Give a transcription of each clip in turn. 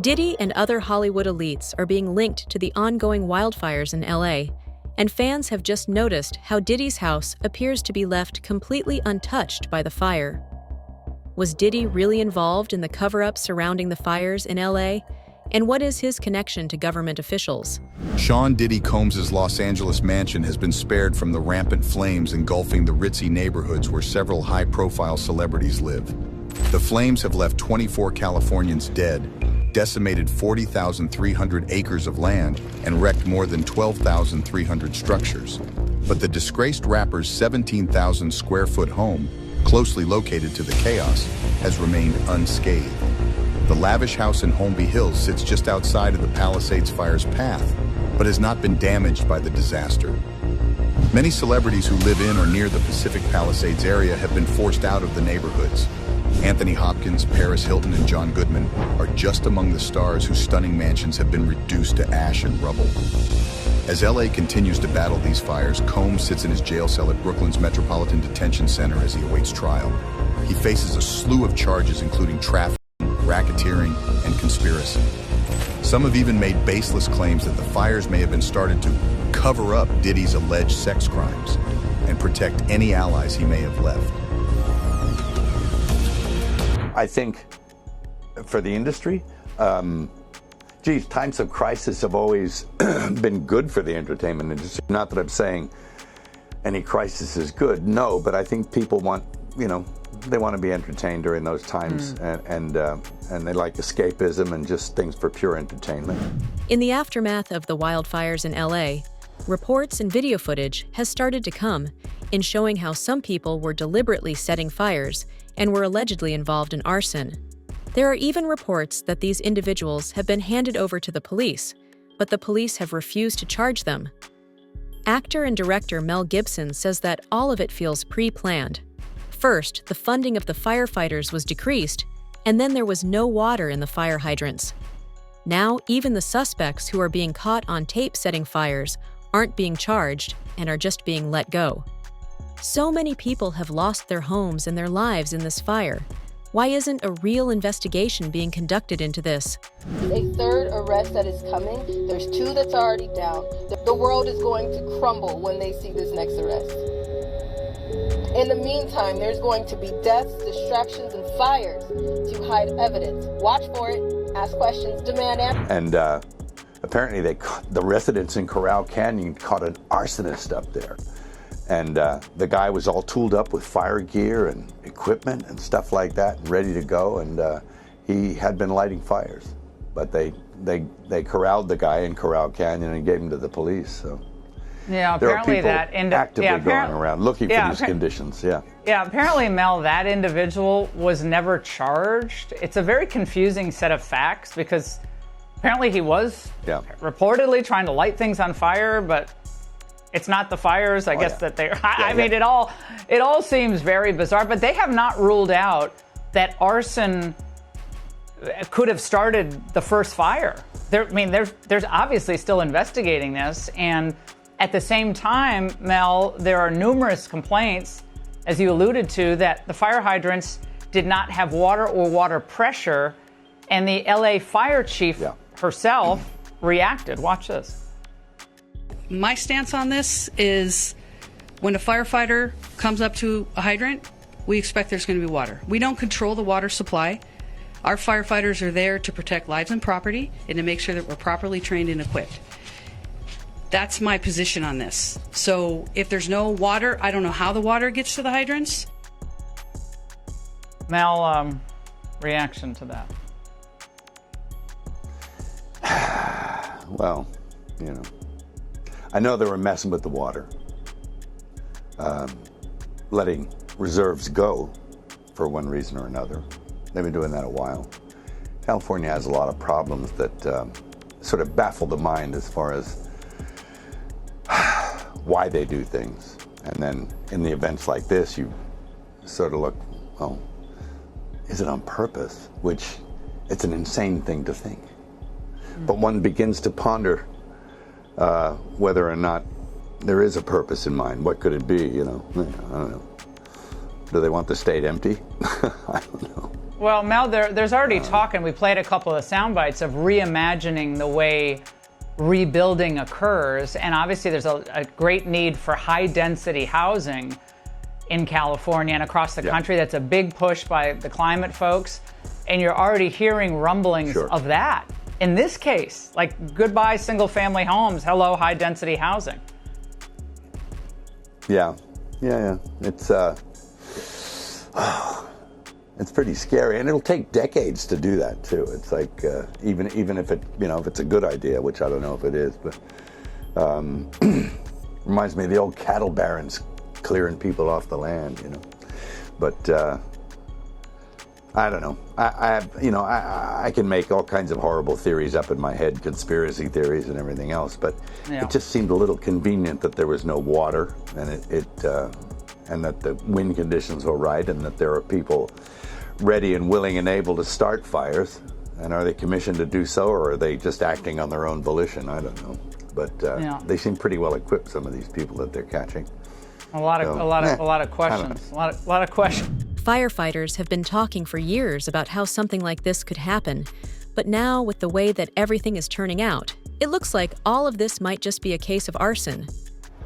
Diddy and other Hollywood elites are being linked to the ongoing wildfires in LA, and fans have just noticed how Diddy's house appears to be left completely untouched by the fire. Was Diddy really involved in the cover-up surrounding the fires in LA? And what is his connection to government officials? Sean Diddy Combs' Los Angeles mansion has been spared from the rampant flames engulfing the ritzy neighborhoods where several high-profile celebrities live. The flames have left 24 Californians dead, decimated 40,300 acres of land, and wrecked more than 12,300 structures. But the disgraced rapper's 17,000 square foot home, closely located to the chaos, has remained unscathed. The lavish house in Holmby Hills sits just outside of the Palisades fire's path, but has not been damaged by the disaster. Many celebrities who live in or near the Pacific Palisades area have been forced out of the neighborhoods. Anthony Hopkins, Paris Hilton, and John Goodman are just among the stars whose stunning mansions have been reduced to ash and rubble. As LA continues to battle these fires, Combs sits in his jail cell at Brooklyn's Metropolitan Detention Center as he awaits trial. He faces a slew of charges including trafficking, racketeering, and conspiracy. Some have even made baseless claims that the fires may have been started to cover up Diddy's alleged sex crimes and protect any allies he may have left. I think for the industry, times of crisis have always been good for the entertainment industry. Not that I'm saying any crisis is good, no, but I think people want, they want to be entertained during those times, and they like escapism and just things for pure entertainment. In the aftermath of the wildfires in LA, reports and video footage has started to come in showing how some people were deliberately setting fires and were allegedly involved in arson. There are even reports that these individuals have been handed over to the police, but the police have refused to charge them. Actor and director Mel Gibson says that all of it feels pre-planned. First, the funding of the firefighters was decreased, and then there was no water in the fire hydrants. Now, even the suspects who are being caught on tape setting fires aren't being charged and are just being let go. So many people have lost their homes and their lives in this fire. Why isn't a real investigation being conducted into this? A third arrest that is coming. There's 2 that's already down. The world is going to crumble when they see this next arrest. In the meantime, there's going to be deaths, distractions, and fires to hide evidence. Watch for it, ask questions, demand answers. And apparently the residents in Corral Canyon caught an arsonist up there. And the guy was all tooled up with fire gear and equipment and stuff like that, and ready to go. And he had been lighting fires, but they corralled the guy in Corral Canyon and gave him to the police. So yeah, there are apparently people that actively going around looking for these conditions. Yeah. Yeah, apparently, Mel, that individual was never charged. It's a very confusing set of facts because apparently he was reportedly trying to light things on fire, but it's not the fires, I guess, that they... I mean, it all seems very bizarre, but they have not ruled out that arson could have started the first fire. There's obviously still investigating this, and at the same time, Mel, there are numerous complaints, as you alluded to, that the fire hydrants did not have water or water pressure, and the LA fire chief herself reacted. Watch this. My stance on this is when a firefighter comes up to a hydrant, we expect there's going to be water. We don't control the water supply. Our firefighters are there to protect lives and property and to make sure that we're properly trained and equipped. That's my position on this. So if there's no water, I don't know how the water gets to the hydrants. Mel, reaction to that? Well, I know they were messing with the water, letting reserves go for one reason or another. They've been doing that a while. California has a lot of problems that sort of baffle the mind as far as why they do things. And then in the events like this, you sort of look, well, is it on purpose? Which it's an insane thing to think. But one begins to ponder whether or not there is a purpose in mind. What could it be, I don't know. Do they want the state empty? I don't know. Well, Mel, there's already talk, and we played a couple of sound bites of reimagining the way rebuilding occurs. And obviously there's a great need for high-density housing in California and across the country. That's a big push by the climate folks. And you're already hearing rumblings of that. In this case, like goodbye single-family homes, hello high-density housing. Yeah. It's pretty scary, and it'll take decades to do that too. It's like even if it if it's a good idea, which I don't know if it is, but reminds me of the old cattle barons clearing people off the land, But I don't know. I can make all kinds of horrible theories up in my head, conspiracy theories and everything else, but it just seemed a little convenient that there was no water, and and that the wind conditions were right, and that there are people ready and willing and able to start fires. And are they commissioned to do so, or are they just acting on their own volition? I don't know. But they seem pretty well equipped, some of these people that they're catching. A lot of questions. A lot of questions. Firefighters have been talking for years about how something like this could happen. But now, with the way that everything is turning out, it looks like all of this might just be a case of arson.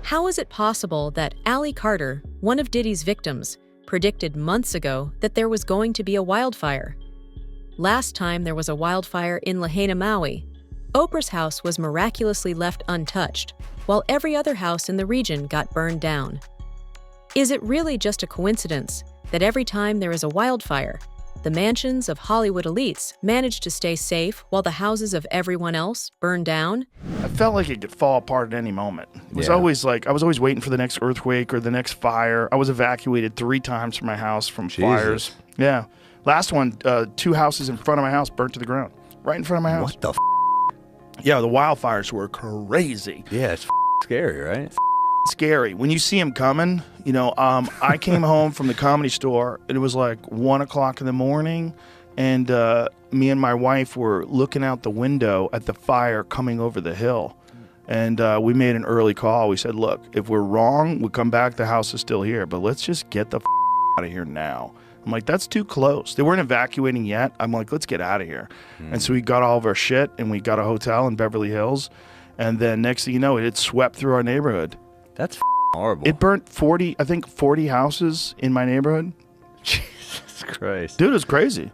How is it possible that Allie Carter, one of Diddy's victims, predicted months ago that there was going to be a wildfire? Last time there was a wildfire in Lahaina, Maui, Oprah's house was miraculously left untouched, while every other house in the region got burned down. Is it really just a coincidence that every time there is a wildfire, the mansions of Hollywood elites manage to stay safe while the houses of everyone else burn down? I felt like it could fall apart at any moment. It was always like, I was always waiting for the next earthquake or the next fire. I was evacuated 3 times from my house from fires. Yeah. Last one, 2 houses in front of my house burnt to the ground. Right in front of my house. What the f? Yeah, the wildfires were crazy. Yeah, it's scary, right? Scary. When you see them coming, I came home from the Comedy Store, and it was like 1 o'clock in the morning, and me and my wife were looking out the window at the fire coming over the hill. And we made an early call. We said, look, if we're wrong, we'll come back. The house is still here, but let's just get the out of here now. I'm like, that's too close. They weren't evacuating yet. I'm like, let's get out of here. And so we got all of our shit, and we got a hotel in Beverly Hills. And then next thing you know, it swept through our neighborhood. That's horrible. It burnt 40 houses in my neighborhood. Jesus Christ. Dude, it was crazy.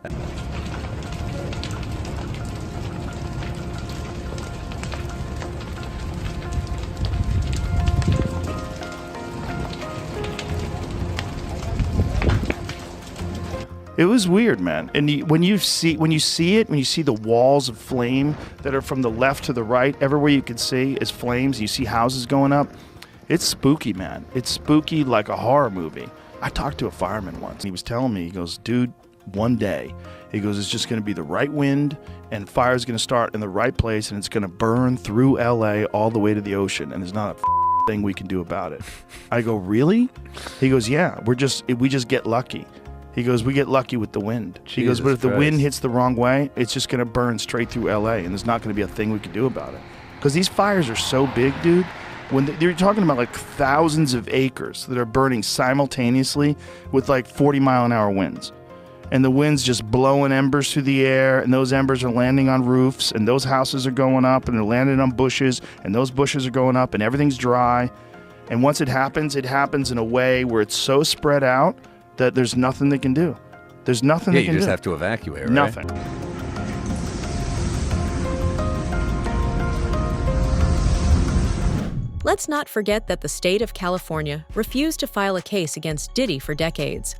It was weird, man. And when you see the walls of flame that are from the left to the right, everywhere you can see is flames. You see houses going up. It's spooky, man. It's spooky like a horror movie. I talked to a fireman once. He was telling me, he goes, dude, one day, he goes, it's just going to be the right wind, and fire's going to start in the right place, and it's going to burn through L.A. all the way to the ocean, and there's not a thing we can do about it. I go, really? He goes, yeah, we just get lucky. He goes, we get lucky with the wind. He goes, but if the wind hits the wrong way, it's just going to burn straight through L.A., and there's not going to be a thing we can do about it. Because these fires are so big, dude. When they're talking about like thousands of acres that are burning simultaneously with like 40-mile-an-hour winds. And the wind's just blowing embers through the air, and those embers are landing on roofs, and those houses are going up, and they're landing on bushes, and those bushes are going up, and everything's dry. And once it happens in a way where it's so spread out that there's nothing they can do. There's nothing they can do. You just have to evacuate, right? Nothing. Let's not forget that the state of California refused to file a case against Diddy for decades.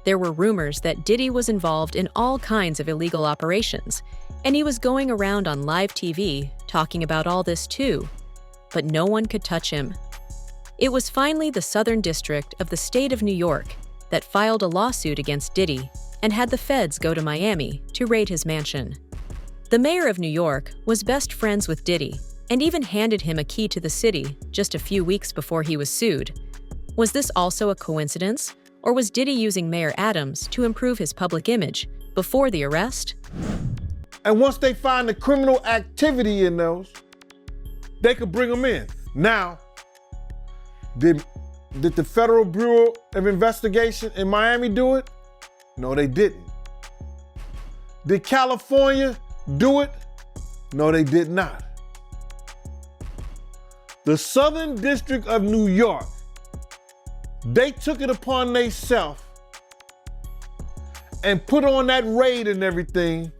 There were rumors that Diddy was involved in all kinds of illegal operations, and he was going around on live TV talking about all this too, but no one could touch him. It was finally the Southern District of the state of New York that filed a lawsuit against Diddy and had the feds go to Miami to raid his mansion. The mayor of New York was best friends with Diddy and even handed him a key to the city just a few weeks before he was sued. Was this also a coincidence, or was Diddy using Mayor Adams to improve his public image before the arrest? And once they find the criminal activity in those, they could bring them in. Now, did the Federal Bureau of Investigation in Miami do it? No, they didn't. Did California do it? No, they did not. The Southern District of New York, they took it upon themselves and put on that raid and everything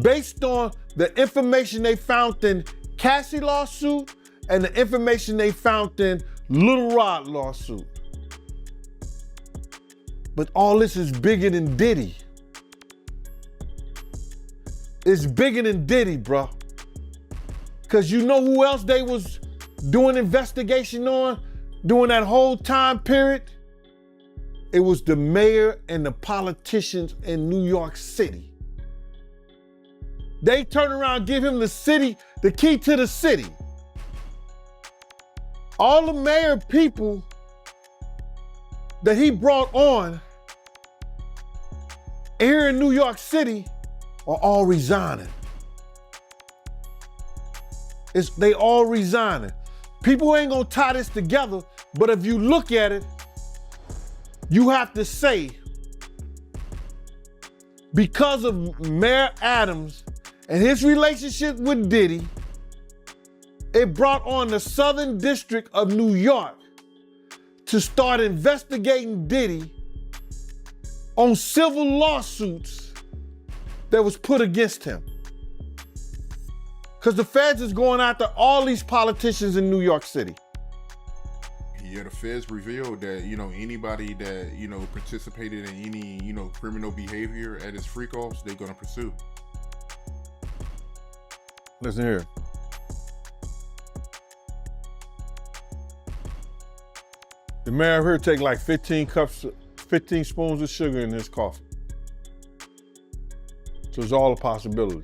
based on the information they found in Cassie lawsuit and the information they found in Little Rod lawsuit. But all this is bigger than Diddy. It's bigger than Diddy, bro. Cause you know who else they was doing investigation on during that whole time period? It was the mayor and the politicians in New York City. They turn around and give him the key to the city. All the mayor people that he brought on here in New York City are all resigning. They all resigning. People ain't gonna tie this together, but if you look at it, you have to say, because of Mayor Adams and his relationship with Diddy, it brought on the Southern District of New York to start investigating Diddy on civil lawsuits that was put against him. Because the feds is going after all these politicians in New York City. Yeah, the feds revealed that, anybody that, participated in any, criminal behavior at his freak-offs, they're gonna pursue. Listen here. The mayor here take like 15 spoons of sugar in his coffee. So it's all a possibility.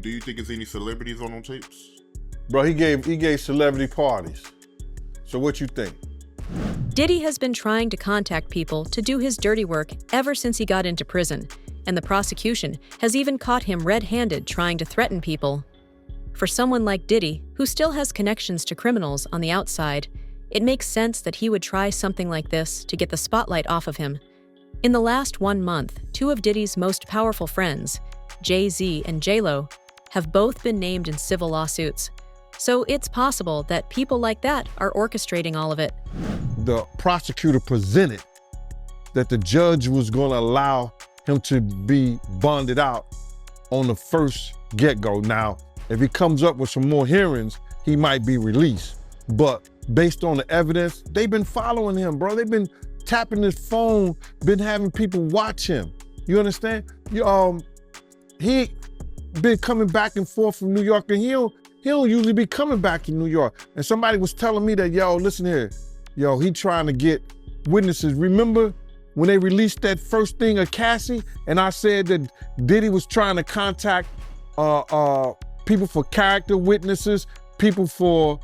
Do you think there's any celebrities on them tapes? Bro, he gave celebrity parties. So what you think? Diddy has been trying to contact people to do his dirty work ever since he got into prison, and the prosecution has even caught him red-handed trying to threaten people. For someone like Diddy, who still has connections to criminals on the outside, it makes sense that he would try something like this to get the spotlight off of him. In the last 1 month, two of Diddy's most powerful friends, Jay-Z and J-Lo, have both been named in civil lawsuits. So it's possible that people like that are orchestrating all of it. The prosecutor presented that the judge was going to allow him to be bonded out on the first get-go. Now, if he comes up with some more hearings, he might be released. But based on the evidence, they've been following him, bro. They've been tapping his phone, been having people watch him. You understand? He been coming back and forth from New York, and he don't usually be coming back to New York. And somebody was telling me that, listen here, he trying to get witnesses. Remember when they released that first thing of Cassie, and I said that Diddy was trying to contact people for character witnesses, people for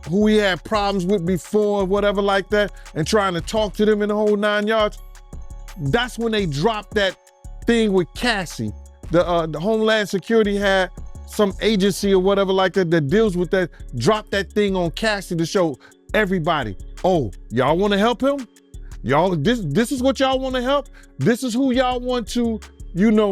who he had problems with before, whatever like that, and trying to talk to them in the whole 9 yards. That's when they dropped that thing with Cassie. The Homeland Security had some agency or whatever like that that deals with that, dropped that thing on Cassie to show everybody, oh, y'all want to help him? Y'all, this is what y'all want to help? This is who y'all want to,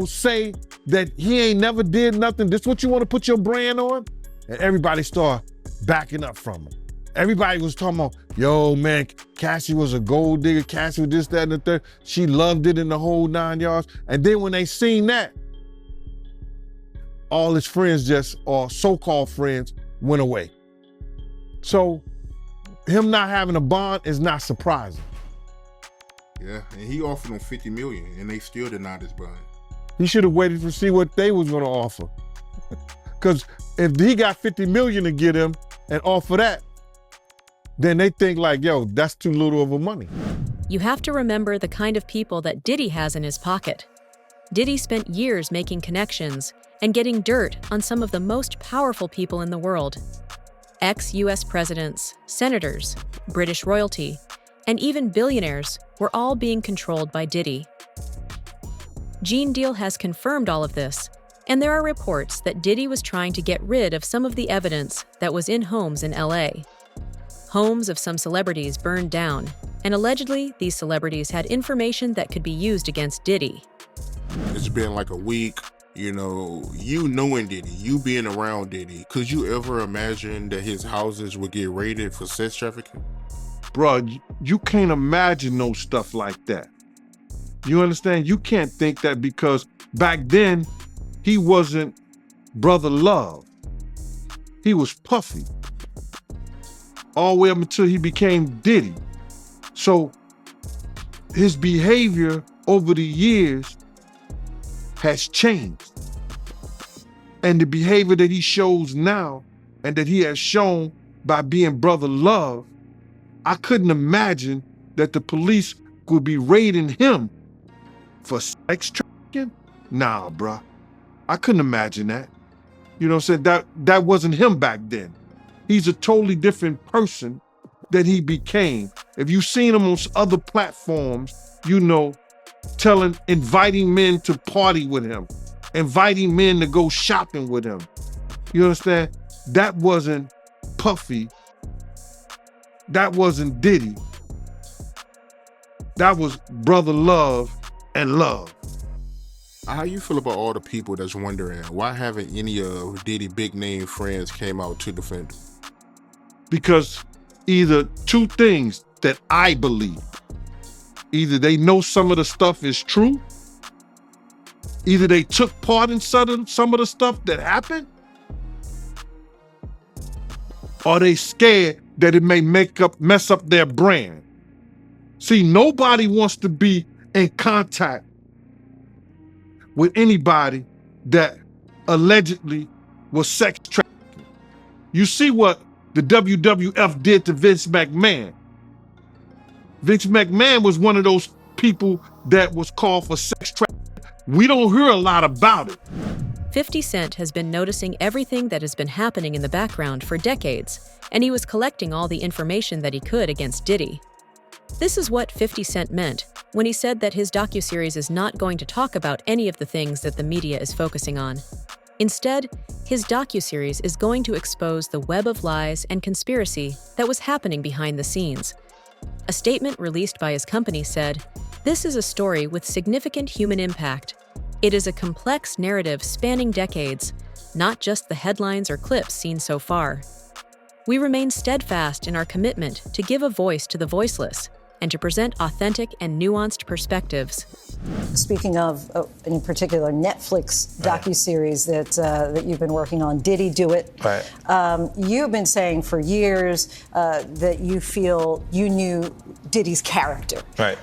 say that he ain't never did nothing. This is what you want to put your brand on? And everybody started backing up from him. Everybody was talking about, man, Cassie was a gold digger. Cassie was this, that, and the third. She loved it in the whole 9 yards. And then when they seen that, all his friends or so-called friends, went away. So him not having a bond is not surprising. Yeah, and he offered them $50 million, and they still denied his bond. He should have waited to see what they was gonna offer. Because if he got $50 million to get him and offer that, then they think like, that's too little of a money. You have to remember the kind of people that Diddy has in his pocket. Diddy spent years making connections and getting dirt on some of the most powerful people in the world. Ex-US presidents, senators, British royalty, and even billionaires were all being controlled by Diddy. Gene Deal has confirmed all of this, and there are reports that Diddy was trying to get rid of some of the evidence that was in homes in LA. Homes of some celebrities burned down, and allegedly these celebrities had information that could be used against Diddy. It's been like a week, you knowing Diddy, you being around Diddy. Could you ever imagine that his houses would get raided for sex trafficking? Bruh, you can't imagine no stuff like that. You understand? You can't think that because back then, he wasn't Brother Love. He was Puffy. All the way up until he became Diddy. So his behavior over the years has changed. And the behavior that he shows now and that he has shown by being Brother Love, I couldn't imagine that the police would be raiding him for sex trafficking? Nah, bruh. I couldn't imagine that. You know what I'm saying? That wasn't him back then. He's a totally different person that he became. If you've seen him on other platforms, inviting men to party with him, inviting men to go shopping with him. You understand? That wasn't Puffy. That wasn't Diddy. That was Brother Love and Love. How you feel about all the people that's wondering why haven't any of Diddy big name friends came out to defend him? Because either two things that I believe. Either they know some of the stuff is true, either they took part in some of the stuff that happened, or they scared that it may mess up their brand. See, nobody wants to be in contact with anybody that allegedly was sex trafficking. You see what the WWF did to Vince McMahon. Vince McMahon was one of those people that was called for sex trafficking. We don't hear a lot about it. 50 Cent has been noticing everything that has been happening in the background for decades, and he was collecting all the information that he could against Diddy. This is what 50 Cent meant when he said that his docu-series is not going to talk about any of the things that the media is focusing on. Instead, his docu-series is going to expose the web of lies and conspiracy that was happening behind the scenes. A statement released by his company said, "This is a story with significant human impact. It is a complex narrative spanning decades, not just the headlines or clips seen so far. We remain steadfast in our commitment to give a voice to the voiceless and to present authentic and nuanced perspectives." Speaking of, in particular, Netflix docu-series that you've been working on, Diddy Do It. Right. You've been saying for years that you feel you knew Diddy's character. Right.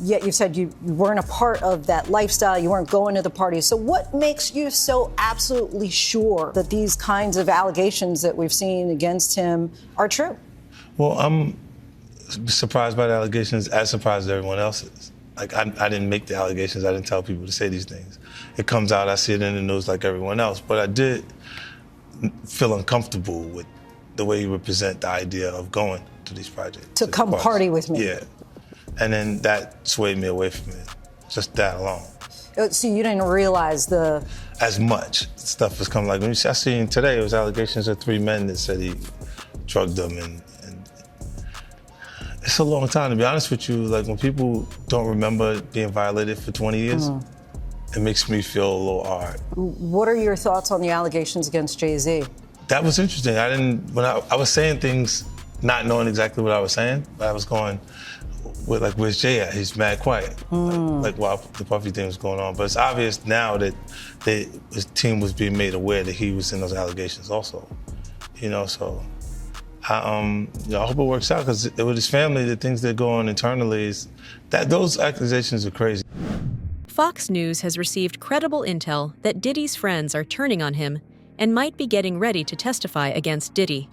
Yet you said you weren't a part of that lifestyle, you weren't going to the parties. So what makes you so absolutely sure that these kinds of allegations that we've seen against him are true? Well, I'm surprised by the allegations, as surprised as everyone else is. Like, I didn't make the allegations. I didn't tell people to say these things. It comes out, I see it in the news like everyone else. But I did feel uncomfortable with the way you would present the idea of going to these projects. To come party with me. Yeah. And then that swayed me away from it. Just that alone. So you didn't realize as much stuff was coming. Like, when I seen today, it was allegations of 3 men that said he drugged them, and it's a long time, to be honest with you. Like, when people don't remember being violated for 20 years, it makes me feel a little hard. What are your thoughts on the allegations against Jay-Z? That was interesting. When I was saying things, not knowing exactly what I was saying, but I was going, where's Jay at? He's mad quiet. Like while the Puffy thing was going on. But it's obvious now that his team was being made aware that he was in those allegations also. So I hope it works out, because with his family, the things that go on internally is that those accusations are crazy. Fox News has received credible intel that Diddy's friends are turning on him and might be getting ready to testify against Diddy.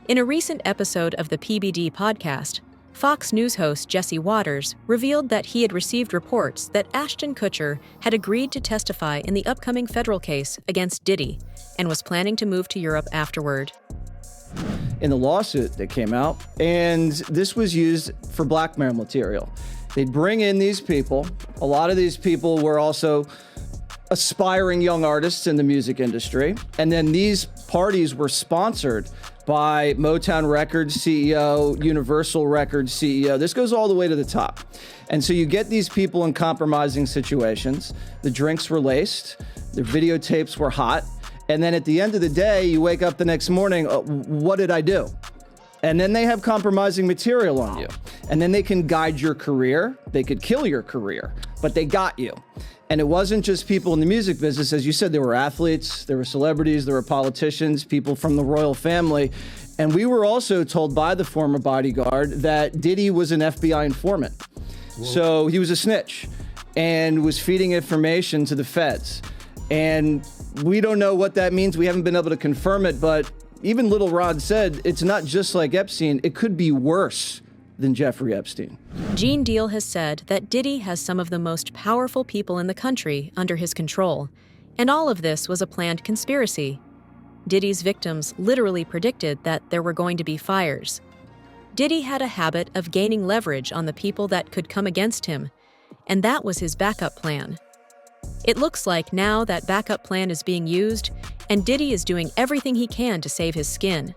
In a recent episode of the PBD podcast, Fox News host Jesse Waters revealed that he had received reports that Ashton Kutcher had agreed to testify in the upcoming federal case against Diddy and was planning to move to Europe afterward. In the lawsuit that came out, and this was used for blackmail material. They'd bring in these people. A lot of these people were also aspiring young artists in the music industry. And then these parties were sponsored by Motown Records CEO, Universal Records CEO. This goes all the way to the top. And so you get these people in compromising situations. The drinks were laced, the videotapes were hot, and then at the end of the day, you wake up the next morning, what did I do? And then they have compromising material on you. And then they can guide your career. They could kill your career, but they got you. And it wasn't just people in the music business. As you said, there were athletes, there were celebrities, there were politicians, people from the royal family. And we were also told by the former bodyguard that Diddy was an FBI informant. Whoa. So he was a snitch and was feeding information to the feds. And we don't know what that means. We haven't been able to confirm it, but even Little Rod said it's not just like Epstein, it could be worse than Jeffrey Epstein. Gene Deal has said that Diddy has some of the most powerful people in the country under his control, and all of this was a planned conspiracy. Diddy's victims literally predicted that there were going to be fires. Diddy had a habit of gaining leverage on the people that could come against him, and that was his backup plan. It looks like now that backup plan is being used, and Diddy is doing everything he can to save his skin.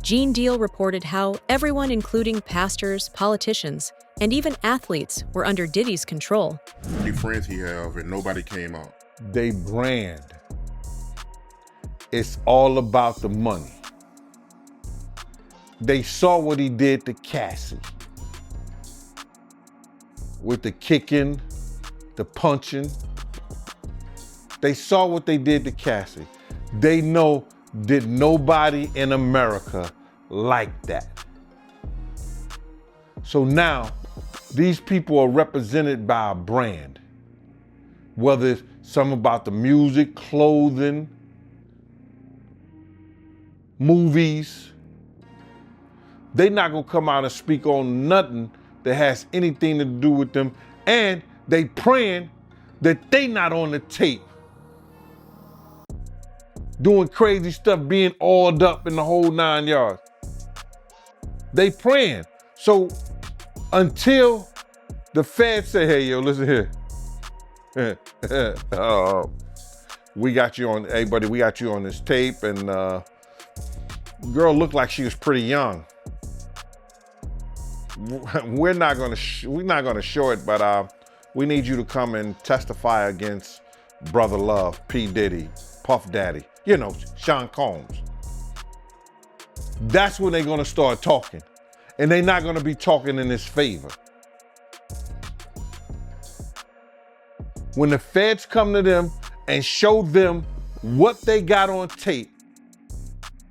Gene Deal reported how everyone, including pastors, politicians, and even athletes, were under Diddy's control. How many friends he have and nobody came out? They brand. It's all about the money. They saw what he did to Cassie. With the kicking, the punching. They saw what they did to Cassie. They know that nobody in America liked that. So now, these people are represented by a brand. Whether it's some about the music, clothing, movies. They're not gonna come out and speak on nothing that has anything to do with them. And they praying that they not on the tape doing crazy stuff, being oiled up in the whole 9 yards. They praying. So until the feds say, hey, yo, listen here. We got you on, hey, buddy, we got you on this tape, and girl looked like she was pretty young. We're not gonna show it, but we need you to come and testify against Brother Love, P. Diddy, Puff Daddy, you know, Sean Combs. That's when they're gonna start talking. And they're not gonna be talking in his favor. When the feds come to them and show them what they got on tape,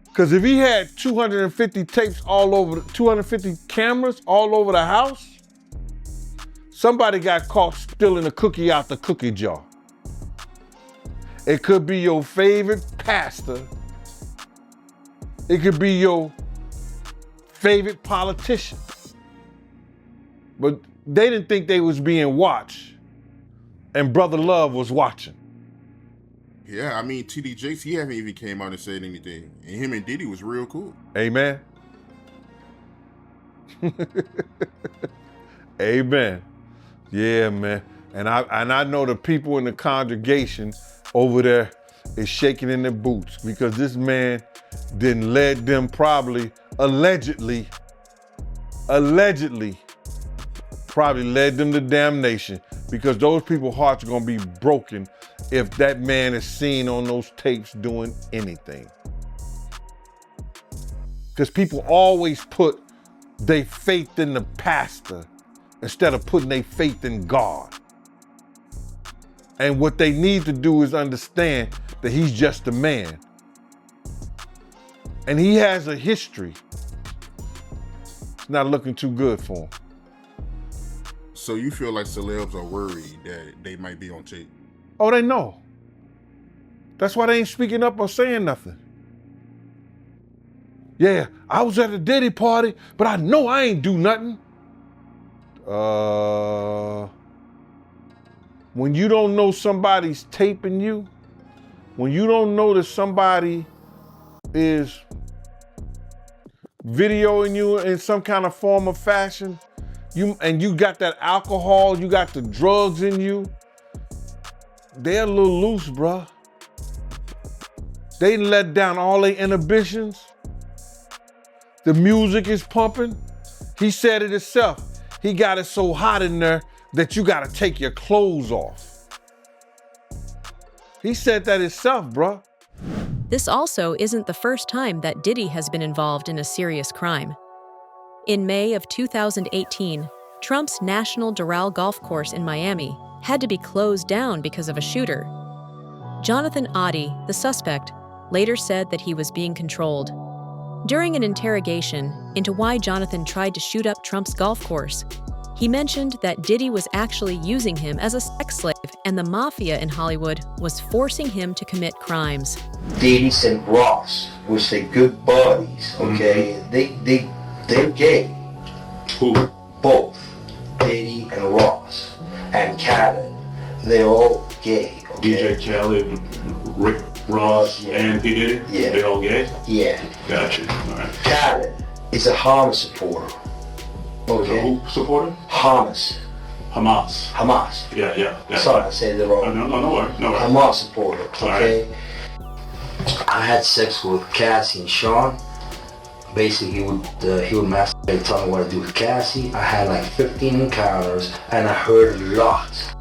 because if he had 250 tapes all over, 250 cameras all over the house, somebody got caught stealing a cookie out the cookie jar. It could be your favorite pastor. It could be your favorite politician. But they didn't think they was being watched, and Brother Love was watching. Yeah, I mean, TD Jakes, he haven't even came out and said anything. And him and Diddy was real cool. Amen. Amen. Yeah, man. And I know the people in the congregation over there is shaking in their boots because this man didn't let them probably, allegedly probably led them to damnation, because those people's hearts are gonna be broken if that man is seen on those tapes doing anything. Because people always put their faith in the pastor instead of putting their faith in God. And what they need to do is understand that he's just a man. And he has a history. It's not looking too good for him. So you feel like celebs are worried that they might be on tape? Oh, they know. That's why they ain't speaking up or saying nothing. Yeah, I was at a Diddy party, but I know I ain't do nothing. When you don't know somebody's taping you, when you don't know that somebody is videoing you in some kind of form or fashion, you got that alcohol, you got the drugs in you, they're a little loose, bruh. They let down all their inhibitions. The music is pumping. He said it himself. He got it so hot in there that you gotta take your clothes off. He said that himself, bruh. This also isn't the first time that Diddy has been involved in a serious crime. In May of 2018, Trump's National Doral golf course in Miami had to be closed down because of a shooter. Jonathan Oddie, the suspect, later said that he was being controlled. During an interrogation into why Jonathan tried to shoot up Trump's golf course, he mentioned that Diddy was actually using him as a sex slave and the mafia in Hollywood was forcing him to commit crimes. Diddy and Ross, which they good buddies, okay? They're gay. Who? Both. Diddy and Ross. And Khaled. They're all gay, okay? DJ Khaled, Rick Ross, and P. Diddy? Yeah. They all gay? Yeah. Gotcha. All right. Khaled is a Hamas supporter. Okay. Who supporter? Hamas. Hamas. Yeah. Sorry, I said it wrong. No worries. Hamas supporter, okay? Right. I had sex with Cassie and Sean. Basically, he would masturbate, tell me what to do with Cassie. I had like 15 encounters, and I heard a lot.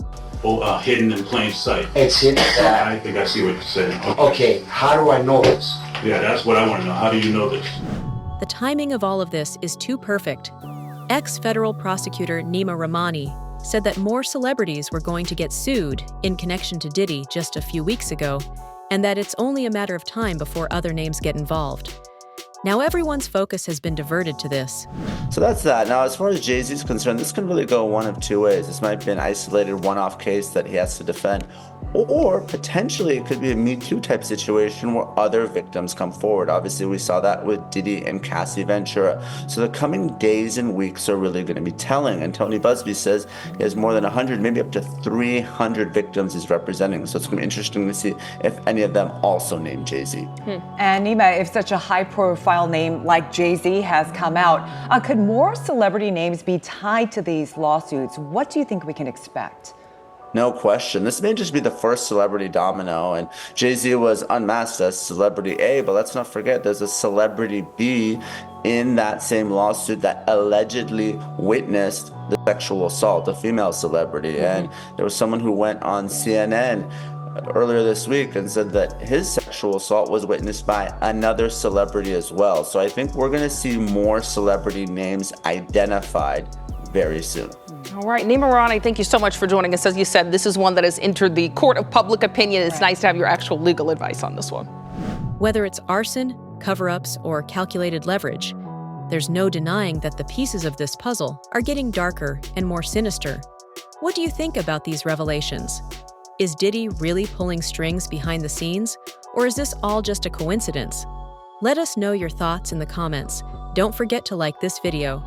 Oh, hidden in plain sight. It's hidden. I think I see what you're saying. Okay, how do I know this? Yeah, that's what I want to know. How do you know this? The timing of all of this is too perfect. Ex-federal prosecutor Nima Rahmani said that more celebrities were going to get sued in connection to Diddy just a few weeks ago, and that it's only a matter of time before other names get involved. Now everyone's focus has been diverted to this. So that's that. Now, as far as Jay-Z is concerned, this can really go one of two ways. This might be an isolated one-off case that he has to defend, or potentially it could be a Me Too type situation where other victims come forward. Obviously, we saw that with Diddy and Cassie Ventura. So the coming days and weeks are really going to be telling. And Tony Busby says he has more than 100, maybe up to 300 victims he's representing. So it's going to be interesting to see if any of them also name Jay-Z. And Nima, if such a high-profile name like Jay-Z has come out, could more celebrity names be tied to these lawsuits? What do you think we can expect? No question. This may just be the first celebrity domino, and Jay-Z was unmasked as celebrity A, but let's not forget there's a celebrity B in that same lawsuit that allegedly witnessed the sexual assault, a female celebrity. And there was someone who went on CNN earlier this week and said that his sexual assault was witnessed by another celebrity as well. So I think we're going to see more celebrity names identified very soon. All right, Nima Rani, thank you so much for joining us. As you said, this is one that has entered the court of public opinion. It's nice to have your actual legal advice on this one. Whether it's arson, cover-ups, or calculated leverage, there's no denying that the pieces of this puzzle are getting darker and more sinister. What do you think about these revelations? Is Diddy really pulling strings behind the scenes, or is this all just a coincidence? Let us know your thoughts in the comments. Don't forget to like this video.